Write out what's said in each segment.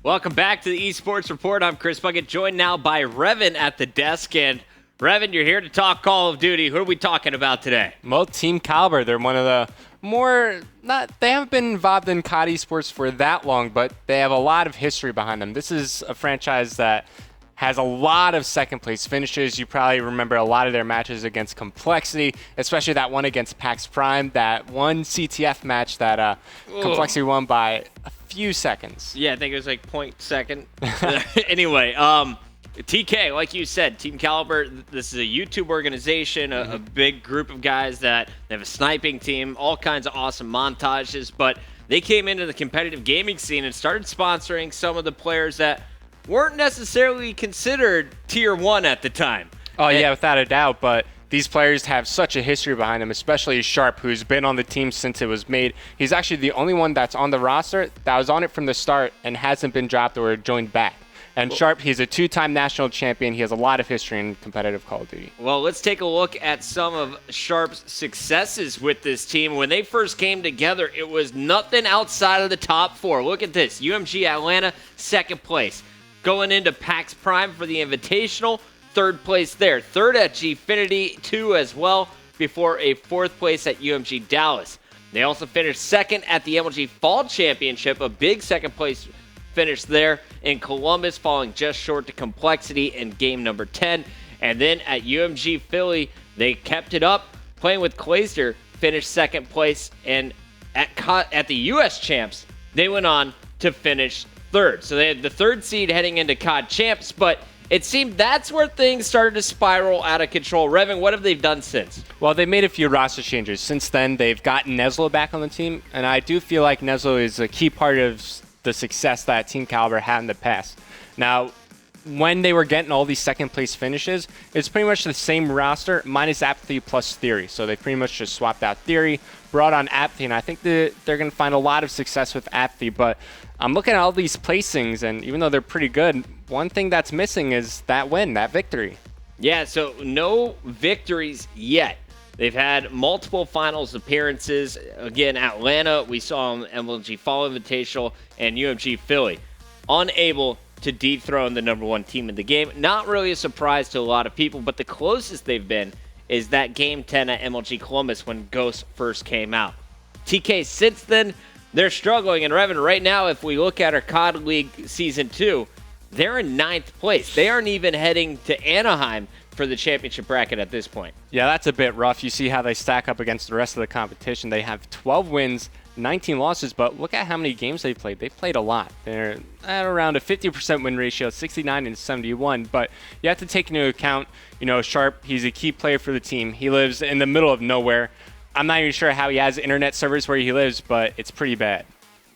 Welcome back to the eSports Report. I'm Chris Puckett, joined now by Revan at the desk. And Revan, you're here to talk Call of Duty. Who are we talking about today? Well, Team Kaliber. They're one of the they haven't been involved in COD esports for that long, but they have a lot of history behind them. This is a franchise that has a lot of second place finishes. You probably remember a lot of their matches against Complexity, especially that one against PAX Prime, that one CTF match that Complexity won by a few seconds. Yeah, I think it was like 0.2. Anyway, TK, like you said, Team Kaliber, this is a YouTube organization, a big group of guys that they have a sniping team, all kinds of awesome montages, but they came into the competitive gaming scene and started sponsoring some of the players that weren't necessarily considered tier 1 at the time. Yeah, without a doubt, but these players have such a history behind them, especially Sharp, who's been on the team since it was made. He's actually the only one that's on the roster that was on it from the start and hasn't been dropped or joined back. And Sharp, he's a 2-time national champion. He has a lot of history in competitive Call of Duty. Well, let's take a look at some of Sharp's successes with this team. When they first came together, it was nothing outside of the top 4. Look at this. UMG Atlanta, 2nd place. Going into PAX Prime for the Invitational, 3rd place there. 3rd at Gfinity 2 as well, before a 4th place at UMG Dallas. They also finished 2nd at the MLG Fall Championship, a big 2nd place finish there in Columbus, falling just short to Complexity in game number 10. And then at UMG Philly, they kept it up, playing with Clayster, finished 2nd place. And at the US Champs, they went on to finish 3rd. So they had the 3rd seed heading into COD Champs, but it seemed that's where things started to spiral out of control. Revan, what have they done since? Well, they made a few roster changes. Since then, they've gotten Neslo back on the team, and I do feel like Neslo is a key part of the success that Team Kaliber had in the past. Now, when they were getting all these 2nd place finishes, it's pretty much the same roster minus Apathy plus Theory. So they pretty much just swapped out Theory, brought on Apathy, and I think that they're going to find a lot of success with Apathy. But I'm looking at all these placings, and even though they're pretty good, one thing that's missing is that win, that victory. Yeah, so no victories yet. They've had multiple finals appearances. Again, Atlanta, we saw them, MLG Fall Invitational, and UMG Philly. Unable to dethrone the #1 team in the game. Not really a surprise to a lot of people, but the closest they've been is that Game 10 at MLG Columbus when Ghost first came out. TK, since then, they're struggling. And Revan, right now, if we look at our COD League Season 2, they're in 9th place. They aren't even heading to Anaheim for the championship bracket at this point. Yeah, that's a bit rough. You see how they stack up against the rest of the competition. They have 12 wins, 19 losses, but look at how many games they've played. They've played a lot. They're at around a 50% win ratio, 69 and 71, but you have to take into account, Sharp, he's a key player for the team. He lives in the middle of nowhere. I'm not even sure how he has internet servers where he lives, but it's pretty bad.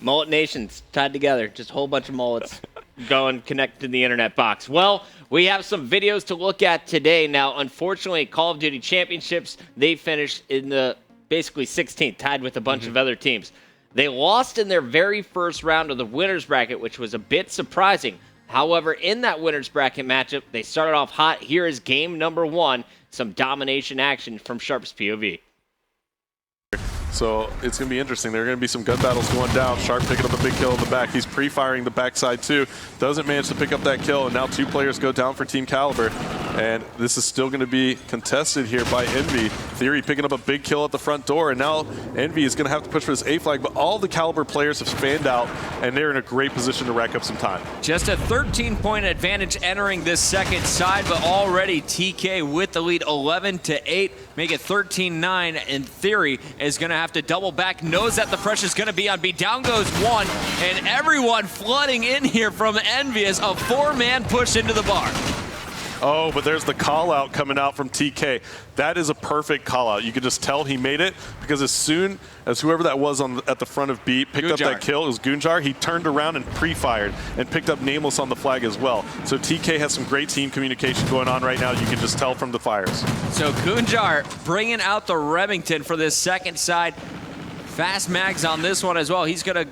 Mullet Nation's tied together, just a whole bunch of mullets going connected to the internet box. Well, we have some videos to look at today. Now, unfortunately, Call of Duty Championships, they finished in the basically 16th, tied with a bunch of other teams. They lost in their very first round of the winners bracket, which was a bit surprising. However, in that winners bracket matchup, they started off hot. Here is game number 1, some domination action from Sharp's POV. So it's going to be interesting. There are going to be some gun battles going down. Sharp picking up a big kill in the back. He's pre-firing the backside too. Doesn't manage to pick up that kill, and now 2 players go down for Team Kaliber. And this is still going to be contested here by Envy. Theory picking up a big kill at the front door, and now Envy is going to have to push for this A flag, but all the Kaliber players have fanned out, and they're in a great position to rack up some time. Just a 13-point advantage entering this second side, but already TK with the lead 11-8, make it 13-9, and Theory is going to have to double back, knows that the pressure's going to be on B. Down goes 1, and everyone flooding in here from Envious, a 4-man push into the bar. Oh, but there's the call out coming out from TK. That is a perfect call out. You could just tell he made it, because as soon as whoever that was at the front of B picked up that kill, it was Gunjar, he turned around and pre-fired and picked up Nameless on the flag as well. So TK has some great team communication going on right now. You can just tell from the fires. So Gunjar bringing out the Remington for this second side. Fast mags on this one as well. He's going to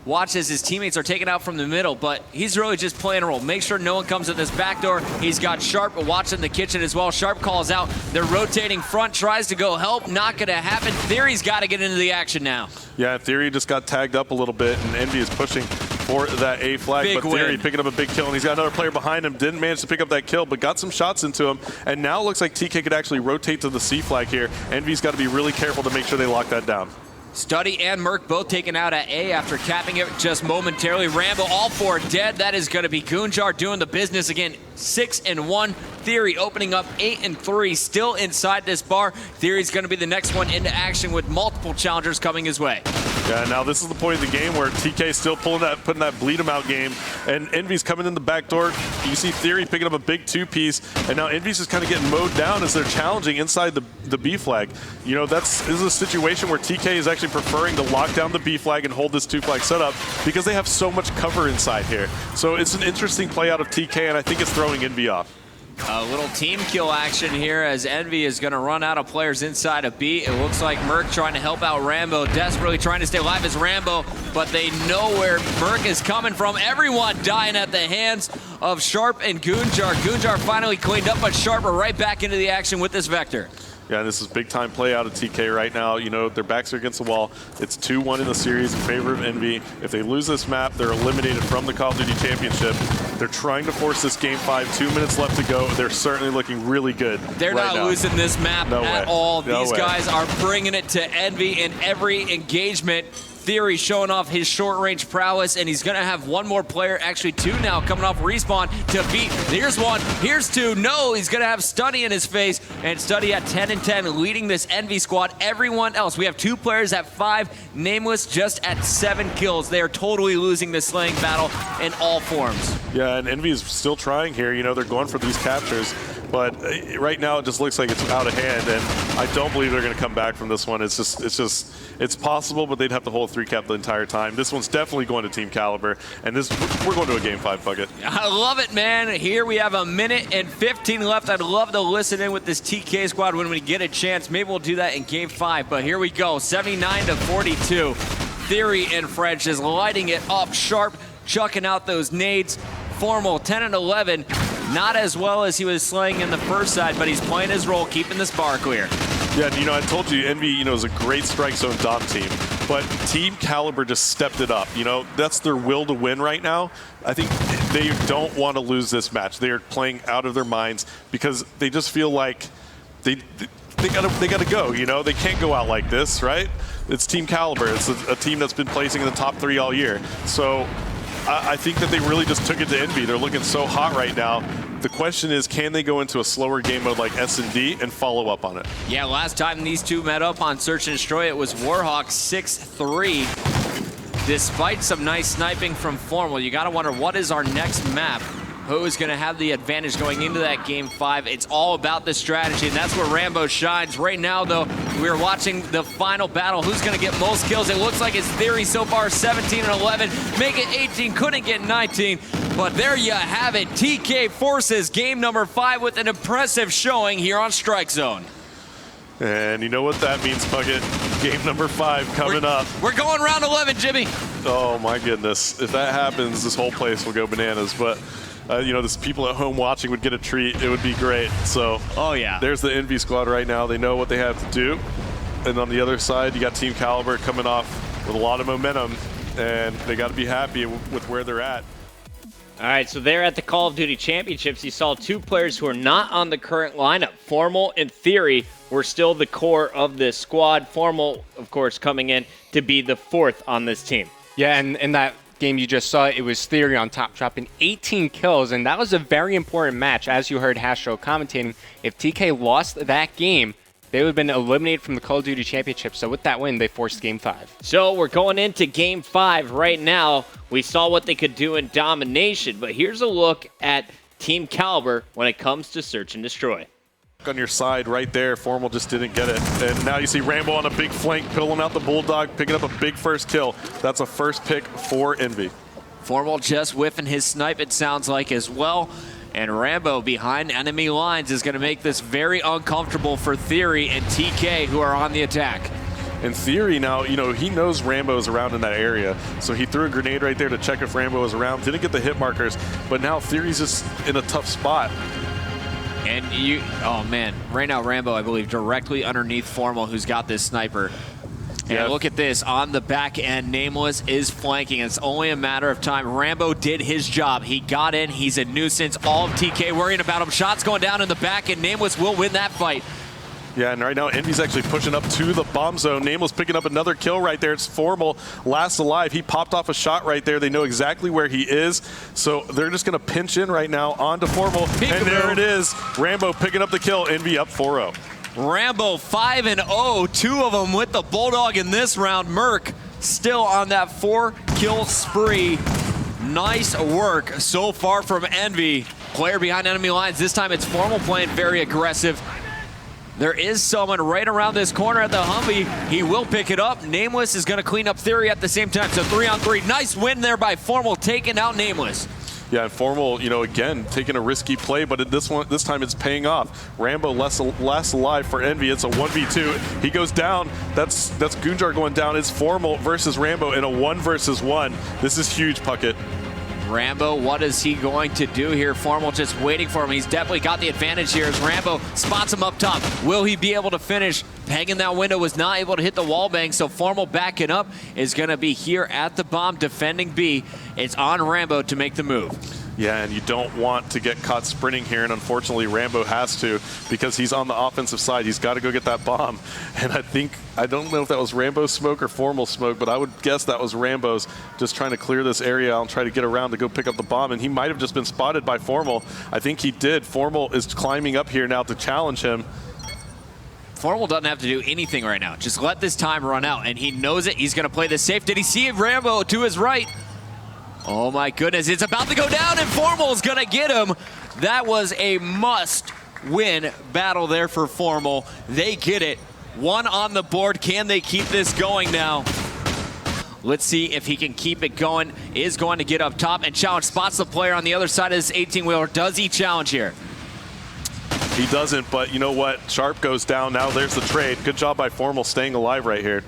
watch as his teammates are taken out from the middle, but he's really just playing a role. Make sure no one comes in this back door. He's got Sharp watching the kitchen as well. Sharp calls out. They're rotating front, tries to go help. Not going to happen. Theory's got to get into the action now. Yeah, Theory just got tagged up a little bit, and Envy is pushing. for that A flag. Big But Theory win. picking up a big kill, and he's got another player behind him. Didn't manage to pick up that kill, but got some shots into him. And now it looks like TK could actually rotate to the C flag here. Envy's got to be really careful to make sure they lock that down. Studdy and Merc both taken out at A after capping it just momentarily. Rambo, all four dead. That is going to be Goonjar doing the business again. 6-1. Theory opening up 8-3. Still inside this bar. Theory's going to be the next one into action with multiple challengers coming his way. Yeah, now this is the point of the game where TK's still putting that bleed him out game, and Envy's coming in the back door. You see Theory picking up a big two-piece, and now Envy's just kind of getting mowed down as they're challenging inside the B flag. You know, this is a situation where TK is actually preferring to lock down the B flag and hold this two flag setup because they have so much cover inside here. So it's an interesting play out of TK, and I think it's throwing Envy off. A little team kill action here as Envy is going to run out of players inside of B. It looks like Merc trying to help out Rambo, desperately trying to stay alive as Rambo, but they know where Merc is coming from. Everyone dying at the hands of Sharp and Goonjar. Goonjar finally cleaned up, but Sharp are right back into the action with this Vector. Yeah, this is big time play out of TK right now. You know, their backs are against the wall. It's 2-1 in the series in favor of Envy. If they lose this map, they're eliminated from the Call of Duty Championship. They're trying to force this game 5, 2 minutes left to go. They're certainly looking really good. They're right not now. losing this map at all. These guys are bringing it to Envy in every engagement. Theory showing off his short-range prowess, and he's going to have one more player, actually two now, coming off respawn to beat. Here's one, here's two. No, he's going to have Studdy in his face, and Studdy at 10-10, leading this Envy squad. Everyone else, we have two players at 5, Nameless just at 7 kills. They are totally losing this slaying battle in all forms. Yeah, and Envy is still trying here. You know, they're going for these captures, but right now it just looks like it's out of hand, and I don't believe they're going to come back from this one. It's possible, but they'd have to hold 3 cap the entire time. This one's definitely going to Team Kaliber, and we're going to a game 5, Puckett. I love it, man. Here we have 1:15 left. I'd love to listen in with this TK squad when we get a chance. Maybe we'll do that in game 5, but here we go. 79-42. Theory in French is lighting it up. Sharp chucking out those nades. Formal 10-11. Not as well as he was slaying in the first side, but he's playing his role, keeping this bar clear. Yeah, you know, I told you, Envy, you know, is a great strike zone dom team, but Team Kaliber just stepped it up. You know, that's their will to win right now. I think they don't want to lose this match. They are playing out of their minds because they just feel like they gotta go. You know, they can't go out like this, right? It's Team Kaliber. It's a team that's been placing in the top 3 all year. So I think that they really just took it to Envy. They're looking so hot right now. The question is, can they go into a slower game mode like S&D and follow up on it? Yeah, last time these two met up on Search and Destroy, it was Warhawk 6-3. Despite some nice sniping from Formal, you gotta wonder, what is our next map? Who is gonna have the advantage going into that game 5? It's all about the strategy, and that's where Rambo shines. Right now, though, we're watching the final battle. Who's gonna get most kills? It looks like it's Theory so far, 17-11. Make it 18, couldn't get 19. But there you have it. TK forces game number 5 with an impressive showing here on Strike Zone. And you know what that means, Puckett. Game number 5 coming up. We're going round 11, Jimmy. Oh my goodness. If that happens, this whole place will go bananas. But you know, this people at home watching would get a treat. It would be great. So oh yeah, there's the Envy squad right now. They know what they have to do. And on the other side, you got Team Kaliber coming off with a lot of momentum, and they got to be happy with where they're at. All right, so there at the Call of Duty Championships, you saw 2 players who are not on the current lineup. Formal and Theory were still the core of this squad. Formal, of course, coming in to be the 4th on this team. Yeah, and in that game you just saw, it was Theory on top, dropping 18 kills, and that was a very important match, as you heard Hastro commentating. If TK lost that game, they would have been eliminated from the Call of Duty Championship. So with that win, they forced game 5. So we're going into game 5 right now. We saw what they could do in domination, but here's a look at Team Kaliber when it comes to search and destroy. On your side right there, Formal just didn't get it. And now you see Rambo on a big flank, pulling out the Bulldog, picking up a big first kill. That's a first pick for Envy. Formal just whiffing his snipe, it sounds like, as well. And Rambo behind enemy lines is going to make this very uncomfortable for Theory and TK, who are on the attack. In Theory now, you know, he knows Rambo's around in that area. So he threw a grenade right there to check if Rambo was around. Didn't get the hit markers, but now Theory's just in a tough spot. And oh man, right now Rambo, I believe, directly underneath Formal, who's got this sniper. And look at this, on the back end, Nameless is flanking. It's only a matter of time. Rambo did his job. He got in, he's a nuisance. All of TK worrying about him. Shots going down in the back, and Nameless will win that fight. Yeah, and right now Envy's actually pushing up to the bomb zone. Nameless picking up another kill right there. It's Formal, last alive. He popped off a shot right there. They know exactly where he is, so they're just going to pinch in right now onto Formal. And there it is. Rambo picking up the kill. Envy up 4-0. Rambo 5-0, 2 of them with the Bulldog in this round. Merc still on that 4-kill spree. Nice work so far from Envy. Player behind enemy lines. This time it's Formal playing very aggressive. There is someone right around this corner at the Humvee. He will pick it up. Nameless is going to clean up Theory at the same time. So 3-on-3. Nice win there by Formal, taking out Nameless. Yeah, and Formal, again, taking a risky play, but this time it's paying off. Rambo last alive for Envy. It's a 1v2. He goes down. That's Gunjar going down. It's Formal versus Rambo in a 1 versus 1. This is huge, Puckett. Rambo, what is he going to do here? Formal just waiting for him. He's definitely got the advantage here as Rambo spots him up top. Will he be able to finish? Pegging that window, was not able to hit the wall bang, so Formal backing up is going to be here at the bomb defending B. It's on Rambo to make the move. Yeah, and you don't want to get caught sprinting here, and unfortunately Rambo has to because he's on the offensive side. He's got to go get that bomb. And I don't know if that was Rambo's smoke or Formal smoke, but I would guess that was Rambo's just trying to clear this area and try to get around to go pick up the bomb, and he might have just been spotted by Formal. I think he did. Formal is climbing up here now to challenge him. Formal doesn't have to do anything right now. Just let this time run out, and he knows it. He's going to play this safe. Did he see Rambo to his right? Oh my goodness, it's about to go down, and Formal's going to get him. That was a must-win battle there for Formal. They get it. 1 on the board. Can they keep this going now? Let's see if he can keep it going. Is going to get up top and challenge. Spots the player on the other side of this 18-wheeler. Does he challenge here? He doesn't, but you know what? Sharp goes down. Now there's the trade. Good job by Formal staying alive right here.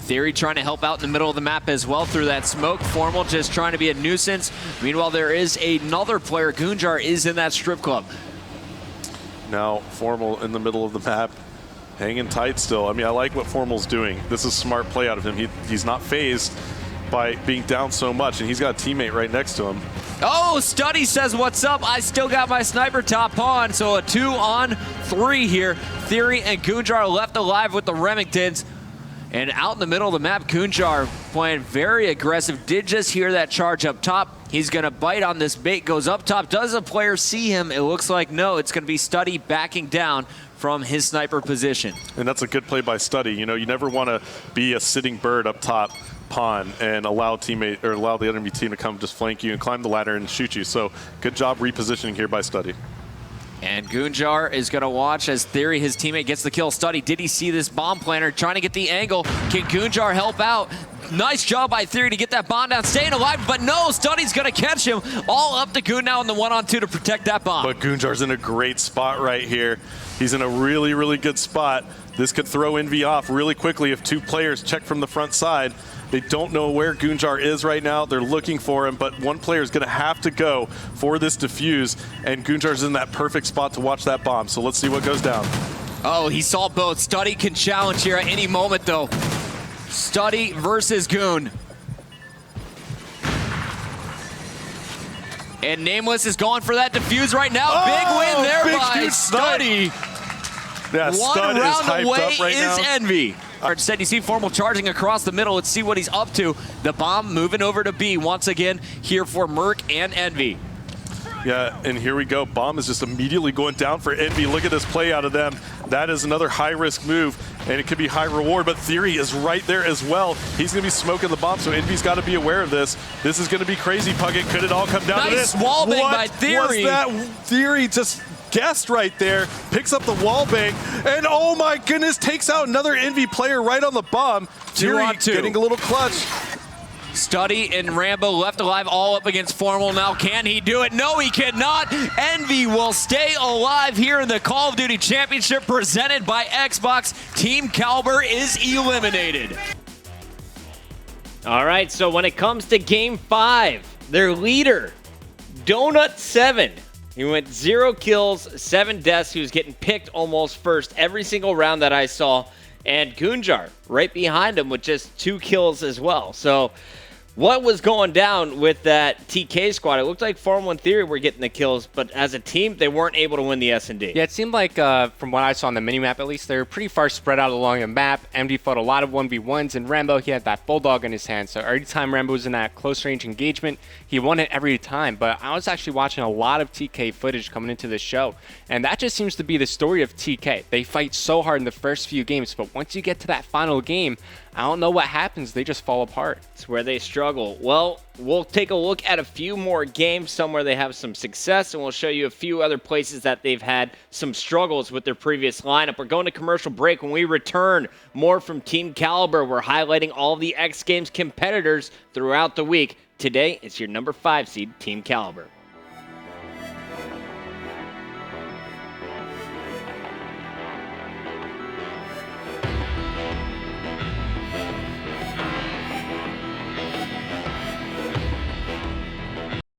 Theory trying to help out in the middle of the map as well through that smoke. Formal just trying to be a nuisance. Meanwhile, there is another player. Gunjar is in that strip club. Now Formal in the middle of the map, hanging tight still. I mean, I like what Formal's doing. This is smart play out of him. He's not phased by being down so much, and he's got a teammate right next to him. Oh, Study says, what's up? I still got my sniper top on, so a 2-on-3 here. Theory and Gunjar left alive with the Remingtons. And out in the middle of the map, Gunjar playing very aggressive. Did just hear that charge up top. He's going to bite on this bait, goes up top. Does a player see him? It looks like no. It's going to be Study backing down from his sniper position. And that's a good play by Study. You never want to be a sitting bird up top pawn and allow the enemy team to come just flank you and climb the ladder and shoot you. So good job repositioning here by Study. And Gunjar is going to watch as Theory, his teammate, gets the kill. Study, did he see this bomb planter? Trying to get the angle. Can Gunjar help out? Nice job by Theory to get that bomb down, staying alive, but no, Study's going to catch him. All up to Goon now in the 1-on-2 to protect that bomb. But Gunjar's in a great spot right here. He's in a really, really good spot. This could throw Envy off really quickly if 2 players check from the front side. They don't know where Gunjar is right now. They're looking for him, but one player is going to have to go for this defuse, and Gunjar's in that perfect spot to watch that bomb. So let's see what goes down. Oh, he saw both. Study can challenge here at any moment, though. Study versus Goon. And Nameless is going for that defuse right now. Oh, big win there big by Study. Yeah, One Stud is round hyped away up right is now. Envy. Instead, you see Formal charging across the middle. Let's see what he's up to. The bomb moving over to B once again here for Merc and Envy. Yeah, and here we go. Bomb is just immediately going down for Envy. Look at this play out of them. That is another high-risk move, and it could be high reward, but Theory is right there as well. He's going to be smoking the bomb, so Envy's got to be aware of this. This is going to be crazy, Puckett. Could it all come down to this? Nice wall bang by What Theory. was that? Theory just guessed right there, picks up the wall bang, and oh my goodness, takes out another Envy player right on the bomb. 2-on-2. Getting a little clutch. Study and Rambo left alive, all up against Formal now. Can he do it? No, he cannot. Envy will stay alive here in the Call of Duty Championship presented by Xbox. Team Kaliber is eliminated. All right, so when it comes to Game 5, their leader, Donut7. He went 0 kills, 7 deaths. He was getting picked almost first every single round that I saw. and Gunjar right behind him with just 2 kills as well. So what was going down with that TK squad? It looked like Farm 1 Theory were getting the kills, but as a team, they weren't able to win the S&D. Yeah, it seemed like, from what I saw on the minimap at least, they were pretty far spread out along the map. MD fought a lot of 1v1s, and Rambo, he had that Bulldog in his hand. So every time Rambo was in that close-range engagement, he won it every time. But I was actually watching a lot of TK footage coming into the show, and that just seems to be the story of TK. They fight so hard in the first few games, but once you get to that final game, I don't know what happens. They just fall apart. It's where they struggle. Well, we'll take a look at a few more games, somewhere they have some success, and we'll show you a few other places that they've had some struggles with their previous lineup. We're going to commercial break. When we return, more from Team Kaliber. We're highlighting all the X Games competitors throughout the week. Today, it's your number 5 seed, Team Kaliber.